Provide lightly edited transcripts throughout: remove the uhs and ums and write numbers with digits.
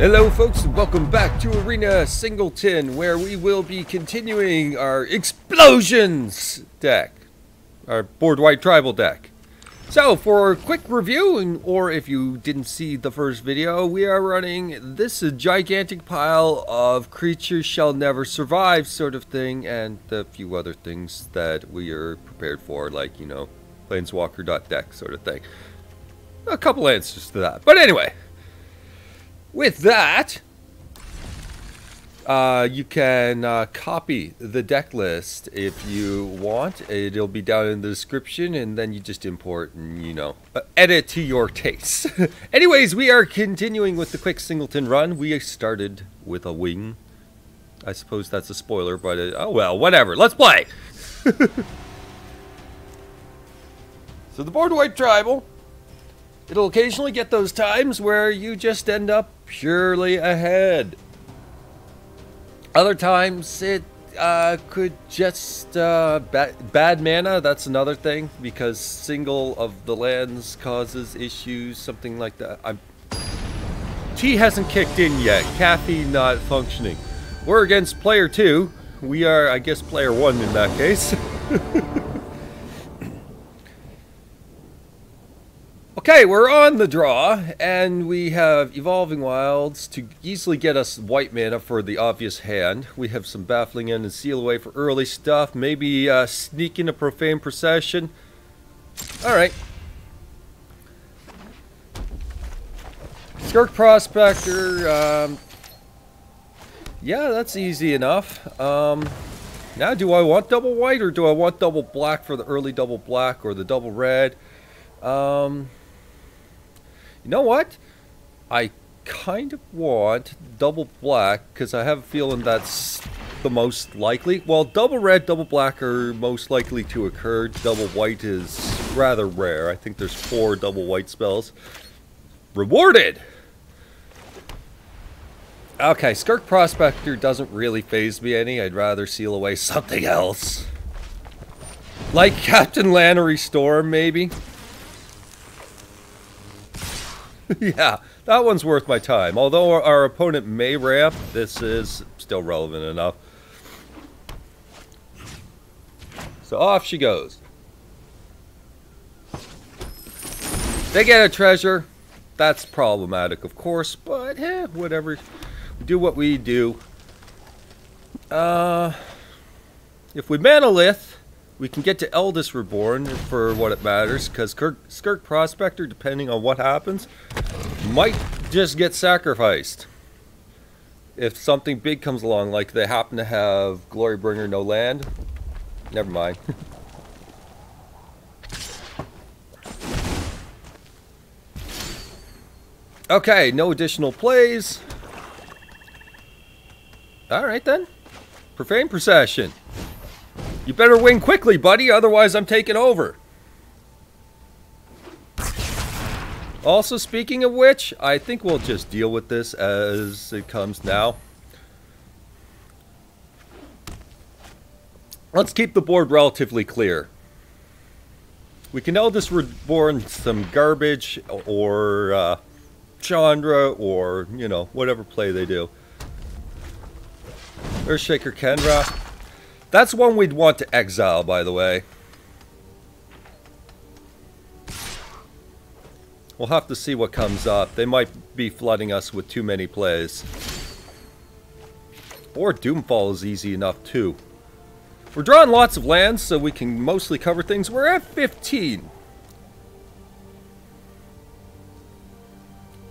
Hello folks, and welcome back to Arena Singleton, where we will be continuing our Explosions deck, our Boardwipe Tribal deck. So, for a quick review, or if you didn't see the first video, we are running this gigantic pile of creatures shall never survive sort of thing, and a few other things that we are prepared for, like, you know, planeswalker.deck sort of thing. A couple answers to that, but anyway. With that, you can copy the deck list if you want. It'll be down in the description, and then you just import and, you know, edit to your taste. Anyways, we are continuing with the quick Singleton run. We started with a wing. I suppose that's a spoiler, but oh well, whatever. Let's play! So the Boardwipe Tribal. It'll occasionally get those times where you just end up purely ahead. Other times it could just bad mana. That's another thing, because single of the lands causes issues, something like that. Tea hasn't kicked in yet. Caffeine not functioning. We're against player 2. We are, I guess, player 1 in that case. Okay, we're on the draw, and we have Evolving Wilds to easily get us white mana for the obvious hand. We have some Baffling End and Seal Away for early stuff. Maybe sneak in a Profane Procession. Alright. Skirk Prospector. Yeah, that's easy enough. Now, do I want double white, or do I want double black for the early double black, or the double red? You know what? I kind of want double black, because I have a feeling that's the most likely. Well, double red, double black are most likely to occur. Double white is rather rare. I think there's 4 double white spells. Rewarded! Okay, Skirk Prospector doesn't really faze me any. I'd rather seal away something else. Like Captain Lannery Storm, maybe? Yeah, that one's worth my time. Although our opponent may ramp, this is still relevant enough. So off she goes. They get a treasure. That's problematic, of course, but whatever. We do what we do. If we Manolith, we can get to Eldest Reborn for what it matters, because Skirk Prospector, depending on what happens, might just get sacrificed. If something big comes along, like they happen to have Glorybringer no land, never mind. Okay, no additional plays. Alright then. Profane Procession. You better win quickly, buddy, otherwise I'm taking over. Also, speaking of which, I think we'll just deal with this as it comes now. Let's keep the board relatively clear. We can Eldest Reborn some garbage, or Chandra, or, you know, whatever play they do. Earthshaker Kendra. That's one we'd want to exile, by the way. We'll have to see what comes up. They might be flooding us with too many plays. Or Doomfall is easy enough, too. We're drawing lots of lands, so we can mostly cover things. We're at 15.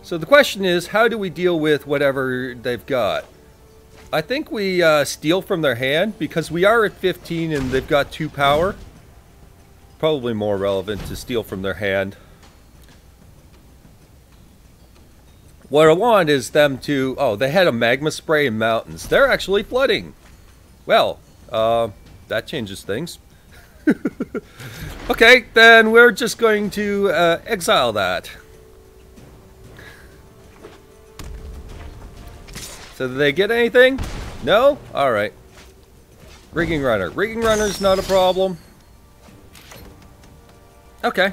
So the question is, how do we deal with whatever they've got? I think we steal from their hand, because we are at 15 and they've got 2 power. Probably more relevant to steal from their hand. What I want is them to... Oh, they had a magma spray in mountains. They're actually flooding. Well, that changes things. Okay, then we're just going to exile that. So did they get anything? No? Alright. Rigging Runner. Rigging Runner's not a problem. Okay.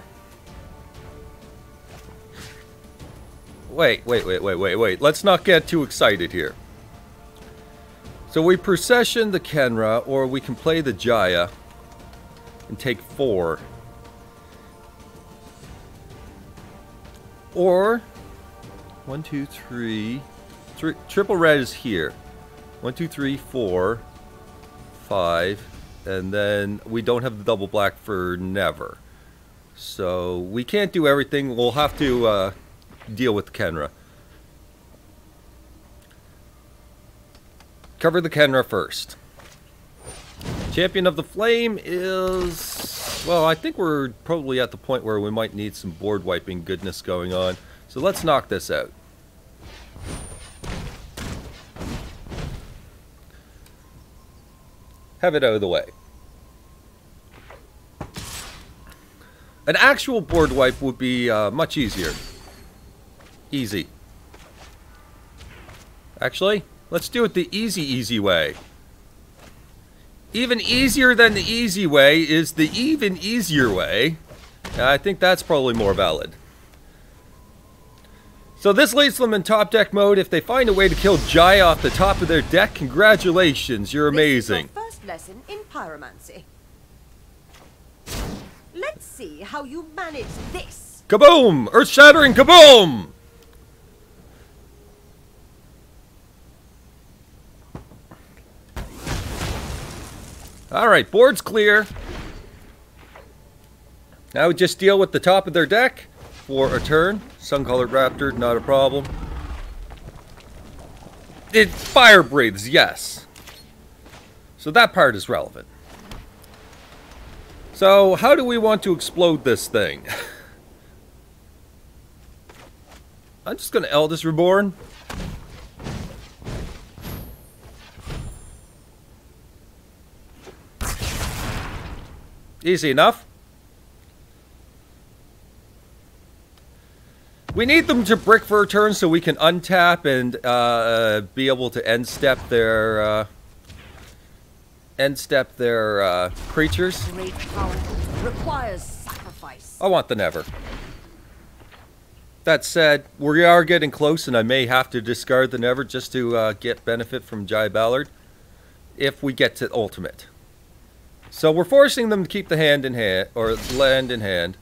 Wait. Let's not get too excited here. So we procession the Kenra, or we can play the Jaya and take 4. Or 1, 2, 3. Triple red is here. 1, 2, 3, 4, 5, and then we don't have the double black for never. So we can't do everything. We'll have to deal with the Kenra. Cover the Kenra first. Champion of the Flame is... well, I think we're probably at the point where we might need some board wiping goodness going on. So let's knock this out. Have it out of the way. An actual board wipe would be much easier. Easy. Actually, let's do it the easy way. Even easier than the easy way is the even easier way. I think that's probably more valid. So this leaves them in top deck mode. If they find a way to kill Jaya off the top of their deck, congratulations, you're amazing. This is your first lesson in pyromancy. Let's see how you manage this. Kaboom! Earth-shattering kaboom! Alright, board's clear. Now we just deal with the top of their deck for a turn. Sun-colored raptor, not a problem. It fire breathes, yes. So that part is relevant. So how do we want to explode this thing? I'm just going to Eldest Reborn. Easy enough. We need them to brick for a turn so we can untap and be able to end step their creatures. Great power requires sacrifice. I want the Never. That said, we are getting close, and I may have to discard the Never just to get benefit from Jai Ballard if we get to ultimate. So we're forcing them to keep the hand in hand, or land in hand.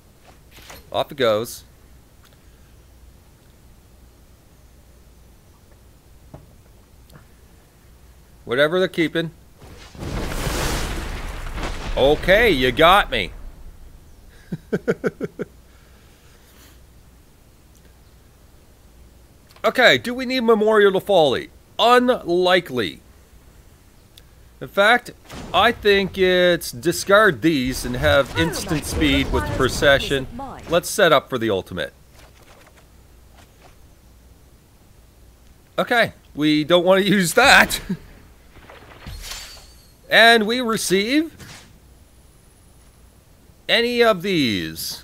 Off it goes. Whatever they're keeping. Okay, you got me. Okay, do we need Memorial to Folly? Unlikely. In fact, I think it's discard these and have instant speed with procession. Let's set up for the ultimate. Okay, we don't want to use that. And we receive any of these.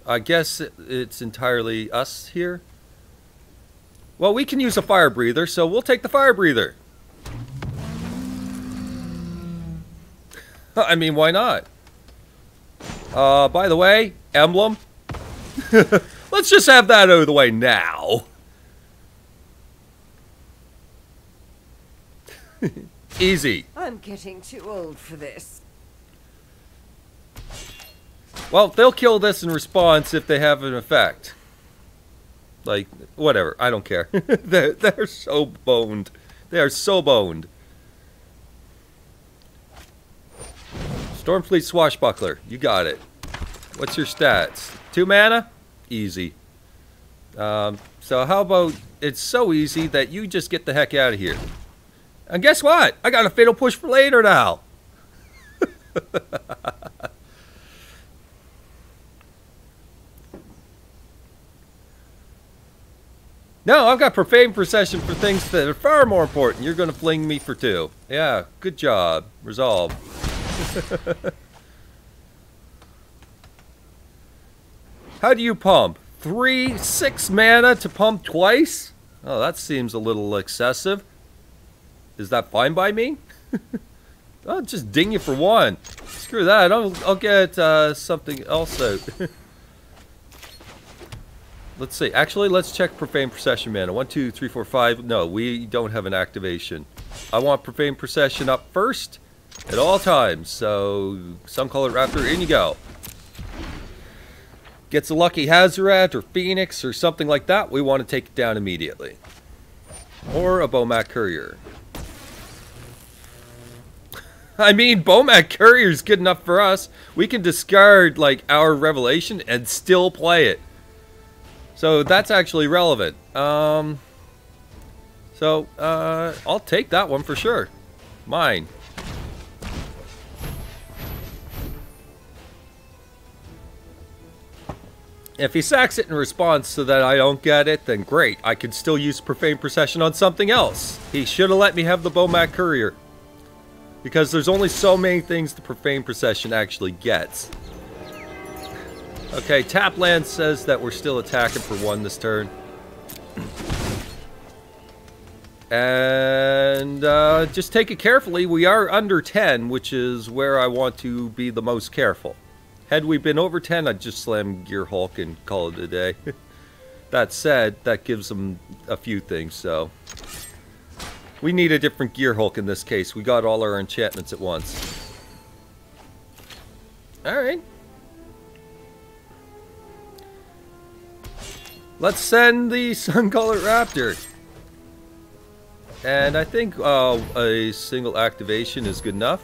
I guess it's entirely us here. Well, we can use a fire breather, so we'll take the fire breather. I mean, why not? By the way, emblem. Let's just have that out of the way now. Easy. I'm getting too old for this. Well, they'll kill this in response if they have an effect. Like, whatever. I don't care. They're so boned. They are so boned. Stormfleet Swashbuckler. You got it. What's your stats? 2 mana? Easy. So how about it's so easy that you just get the heck out of here. And guess what? I got a Fatal Push for later now. No, I've got Profane Procession for things that are far more important. You're going to fling me for 2. Yeah, good job. Resolve. How do you pump? 3, 6 mana to pump twice? Oh, that seems a little excessive. Is that fine by me? I'll just ding you for 1. Screw that. I'll get something else out. Let's see. Actually, let's check Profane Procession mana. 1, 2, 3, 4, 5. No, we don't have an activation. I want Profane Procession up first at all times. So, Suncolored Raptor, in you go. Gets a Lucky Hazaret or Phoenix or something like that. We want to take it down immediately. Or a Bomat Courier. I mean, Bomat Courier is good enough for us. We can discard, like, our Revelation and still play it. So that's actually relevant. I'll take that one for sure. Mine. If he sacks it in response so that I don't get it, then great. I could still use Profane Procession on something else. He should have let me have the Bomat Courier. Because there's only so many things the Profane Procession actually gets. Okay, tap land says that we're still attacking for 1 this turn. And just take it carefully. We are under 10, which is where I want to be the most careful. Had we been over 10, I'd just slam Gearhulk and call it a day. That said, that gives them a few things, so... We need a different Gearhulk in this case. We got all our enchantments at once. Alright. Let's send the Suncolored Raptor. And I think a single activation is good enough.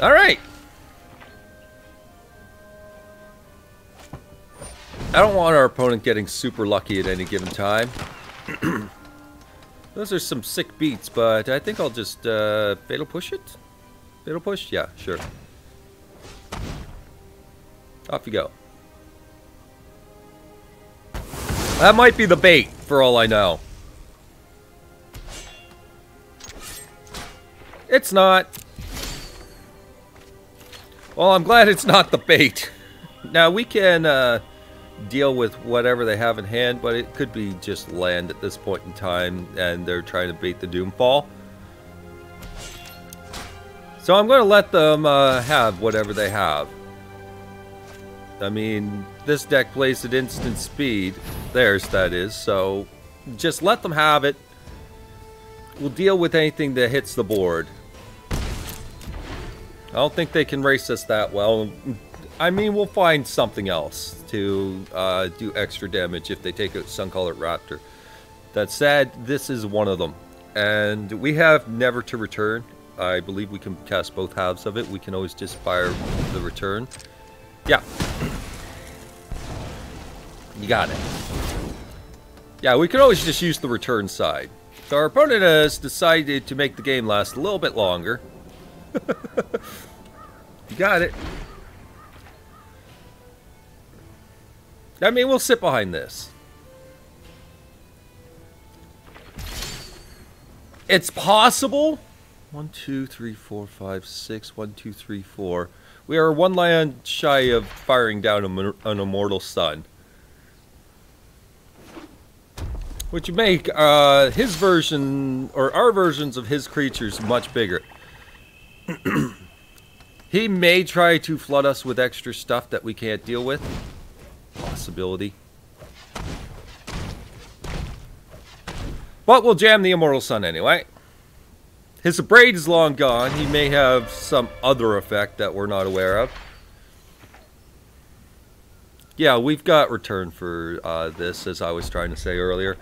Alright. I don't want our opponent getting super lucky at any given time. Those are some sick beats, but I think I'll just Fatal Push it? Fatal Push? Yeah, sure. Off you go. That might be the bait, for all I know. It's not. Well, I'm glad it's not the bait. Now, we can deal with whatever they have in hand, but it could be just land at this point in time, and they're trying to bait the Doomfall. So I'm going to let them have whatever they have. I mean, this deck plays at instant speed. Theirs, that is. So just let them have it. We'll deal with anything that hits the board. I don't think they can race us that well. I mean, we'll find something else to do extra damage if they take a Suncolored Raptor. That said, this is one of them. And we have Never to Return. I believe we can cast both halves of it. We can always just fire the return. Yeah. You got it. Yeah, we can always just use the return side. So our opponent has decided to make the game last a little bit longer. You got it. I mean, we'll sit behind this. It's possible. 1, 2, 3, 4, 5, 6. 1, 2, 3, 4. We are 1 land shy of firing down an Immortal Sun. Which would make his version, or our versions of his creatures much bigger. He may try to flood us with extra stuff that we can't deal with. Possibility. But we'll jam the Immortal Sun anyway. His Abrade is long gone. He may have some other effect that we're not aware of. Yeah, we've got return for this, as I was trying to say earlier.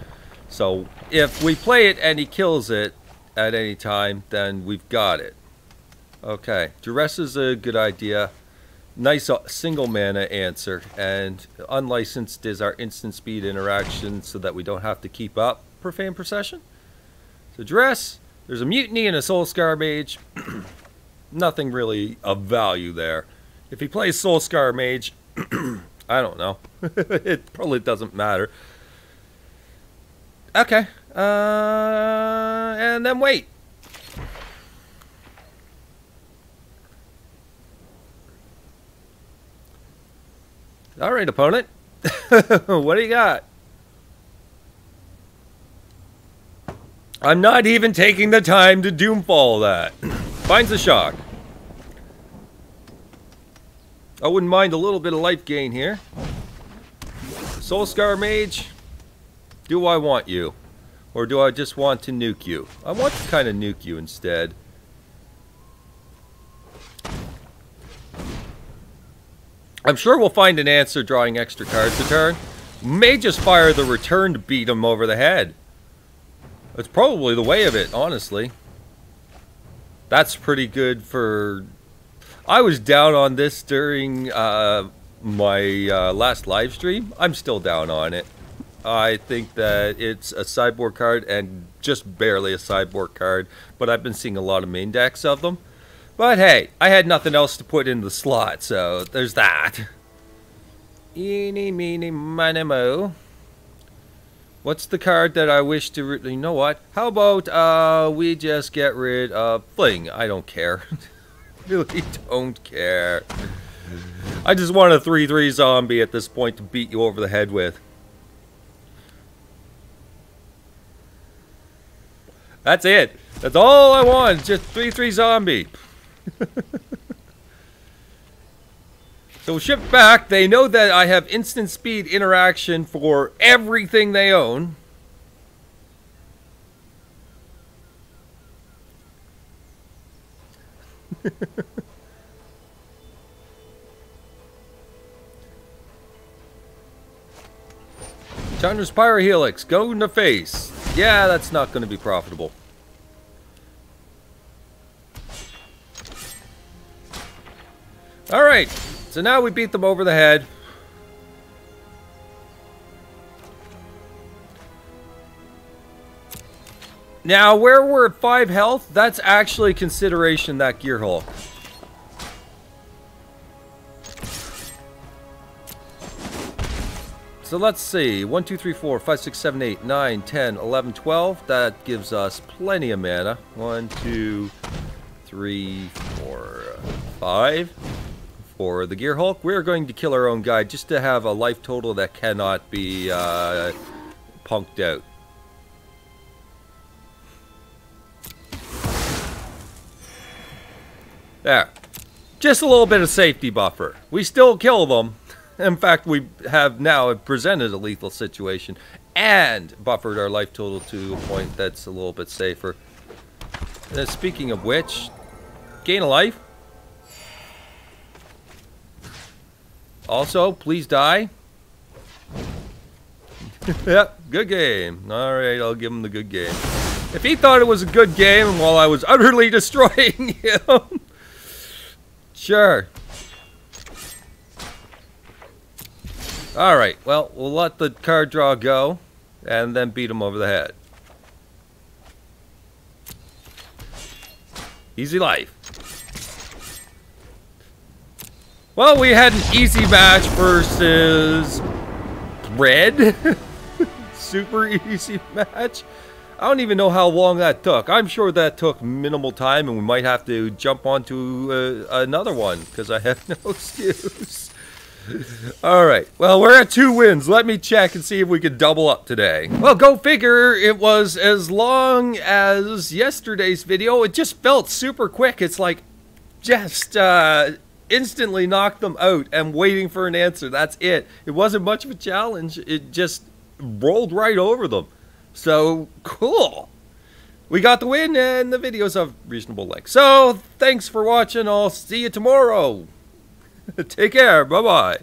So, if we play it and he kills it at any time, then we've got it. Okay, Duress is a good idea. Nice single mana answer. And Unlicensed is our instant speed interaction so that we don't have to keep up Profane Procession. So, Duress... There's a Mutiny and a Soulscar Mage. Nothing really of value there. If he plays Soulscar Mage, I don't know. It probably doesn't matter. Okay. And then wait. Alright, opponent. What do you got? I'm not even taking the time to Doomfall that. Finds a shock. I wouldn't mind a little bit of life gain here. Soul Scar Mage, do I want you? Or do I just want to nuke you? I want to kind of nuke you instead. I'm sure we'll find an answer drawing extra cards a turn. May just fire the return to beat him over the head. It's probably the way of it, honestly. That's pretty good for... I was down on this during my last live stream. I'm still down on it. I think that it's a sideboard card and just barely a sideboard card. But I've been seeing a lot of main decks of them. But hey, I had nothing else to put in the slot, so there's that. Eeny, meeny, miny, mo. What's the card that I wish to... You know what? How about we just get rid of Fling? I don't care. Really don't care. I just want a 3/3 zombie at this point to beat you over the head with. That's it. That's all I want. Just 3/3 zombie. So ship back. They know that I have instant speed interaction for everything they own. Chandra's Pyrohelix, go in the face. Yeah, that's not going to be profitable. Alright, so now we beat them over the head. Now, where we're at 5 health, that's actually consideration that Gearhulk. So let's see, 1, 2, 3, 4, 5, 6, 7, 8, 9, 10, 11, 12. That gives us plenty of mana. 1, 2, 3, 4, 5. For the Gearhulk, we're going to kill our own guy just to have a life total that cannot be punked out. There. Just a little bit of safety buffer. We still kill them. In fact, we have now presented a lethal situation and buffered our life total to a point that's a little bit safer. Speaking of which, gain a life. Also, please die. Yep, good game. Alright, I'll give him the good game. If he thought it was a good game while I was utterly destroying him... Sure. Alright, well, we'll let the card draw go, and then beat him over the head. Easy life. Well, we had an easy match versus... Red? Super easy match. I don't even know how long that took. I'm sure that took minimal time, and we might have to jump onto another one, because I have no excuse. Alright, well, we're at 2 wins. Let me check and see if we can double up today. Well, go figure, it was as long as yesterday's video. It just felt super quick. It's like, just instantly knocked them out and waiting for an answer. That's it. It wasn't much of a challenge. It just rolled right over them. So, cool. We got the win, and the video's of reasonable length. So, thanks for watching. I'll see you tomorrow. Take care. Bye-bye.